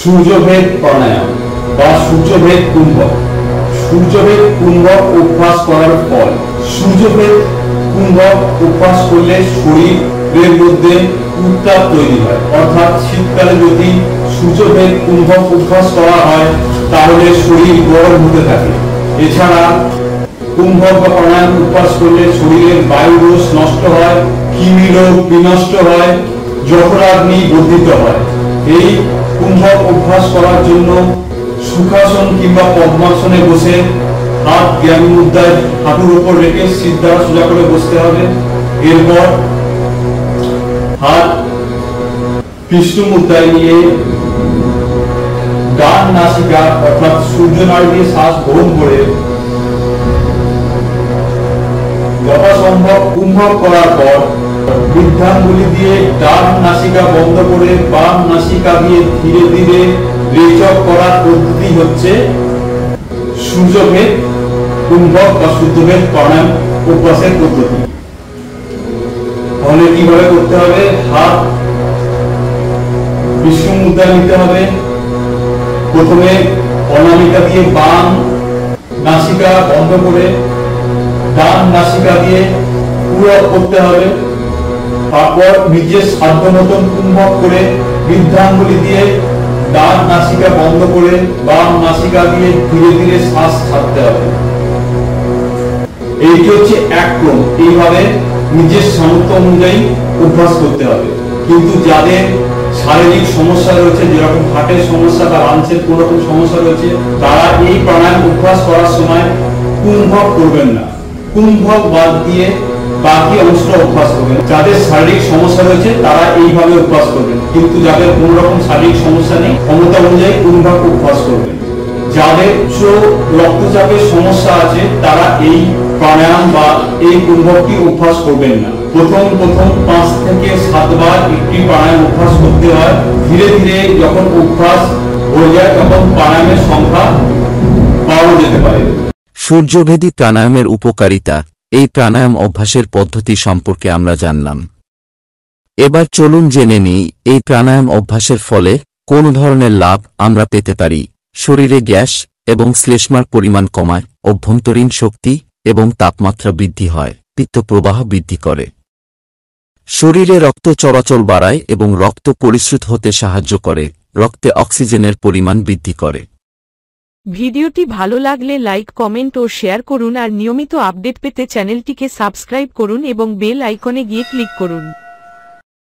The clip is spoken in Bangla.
সূর্যভেদ প্রাণায়াম বা সূর্যভেদ কুম্ভক। সূর্যভেদ কুম্ভক অভ্যাস করার ফল। সূর্যভেদ কুম্ভক অভ্যাস করলে শরীরের মধ্যে উত্তাপ তৈরি হয়, অর্থাৎ শীতকালে যদি সূর্যভেদ কুম্ভক অভ্যাস করা হয় তাহলে শরীর গরম হতে থাকে। এছাড়া কুম্ভক বা প্রাণায়াম অভ্যাস করলে শরীরের বায়ু দোষ নষ্ট হয়, কৃমি রোগ বিনষ্ট হয়, যঠরাগ্নি বর্ধিত হয়। এই কুম্ভক অভ্যাস করার জন্য সুখাসন কিংবা পদ্মাসনে বসে হাত জ্ঞান মুদ্রায় হাঁটুর উপর রেখে সিদ্ধা সোজা করে বসতে হবে। এরপর হাত বিষ্ণু মুদ্রায় নিয়ে ডান নাসিকা অর্থাৎ সূর্য নাড়ি দিয়ে শ্বাস গ্রহণ করে যথাসম্ভব কুম্ভক করার পর বৃদ্ধাঙ্গুলি দিয়ে ডান নাসিকা বন্ধ করে বাম নাসিকা দিয়ে ধীরে ধীরে রেচক করার পদ্ধতি হচ্ছে সূর্যভেদ কুম্ভক বা সূর্যভেদ প্রাণায়াম অভ্যাসের পদ্ধতি। তাহলে কিভাবে করতে হবে? হাত বিষ্ণু মুদ্রা নিতে হবে। প্রথমে অনামিকা দিয়ে বাম নাসিকা বন্ধ করে ডান নাসিকা দিয়ে পুরো করতে হবে। তারপর নিজের সাধ্য মতন কুম্ভক করে বৃদ্ধাঙ্গুলি দিয়ে ডান নাসিকা বন্ধ করে বাম নাসিকা দিয়ে ধীরে ধীরে শ্বাস ছাড়তে হবে। এইটি হচ্ছে এক ক্রম। এইভাবে নিজের সামর্থ্য অনুযায়ী অভ্যাস করতে হবে। কিন্তু যাদের শারীরিক সমস্যা রয়েছে, যেরকম হার্টের সমস্যা বা লাঞ্চের কোন রকম সমস্যা রয়েছে, তারা এই প্রাণায়াম অভ্যাস করার সময় কুম্ভক করবেন না। কুম্ভক বাদ দিয়ে বাকি অংশটা অভ্যাস করবেন। যাদের শারীরিক সমস্যা রয়েছে তারা এইভাবে অভ্যাস করবেন, কিন্তু যাদের কোন রকম শারীরিক সমস্যা নেই ক্ষমতা অনুযায়ী কুম্ভক অভ্যাস করবেন। যাদের উচ্চ রক্তচাপের সমস্যা আছে তারা এই প্রাণায়াম বা এই কুম্ভকটি অভ্যাস করবেন না। প্রথম 5 থেকে 7 বার একটি প্রাণায়াম অভ্যাস করতে হয়। ধীরে ধীরে যখন অভ্যাস হয়ে যায় তখন প্রাণায়ামের সংখ্যা বাড়ানো যেতে পারে। সূর্যভেদী প্রাণায়ামের উপকারিতা। এই প্রাণায়াম অভ্যাসের পদ্ধতি সম্পর্কে আমরা জানলাম। এবার চলুন জেনে নিই এই প্রাণায়াম অভ্যাসের ফলে কোন ধরনের লাভ আমরা পেতে পারি। শরীরে গ্যাস এবং শ্লেষ্মার পরিমাণ কমায়, অভ্যন্তরীণ শক্তি এবং তাপমাত্রা বৃদ্ধি হয়, পিত্ত প্রবাহ বৃদ্ধি করে, শরীরে রক্ত চলাচল বাড়ায় এবং রক্ত পরিশ্রুত হতে সাহায্য করে, রক্তে অক্সিজেনের পরিমাণ বৃদ্ধি করে। ভিডিওটি ভালো লাগলে লাইক, কমেন্ট ও শেয়ার করুন আর নিয়মিত আপডেট পেতে চ্যানেলটিকে সাবস্ক্রাইব করুন এবং বেল আইকনে গিয়ে ক্লিক করুন।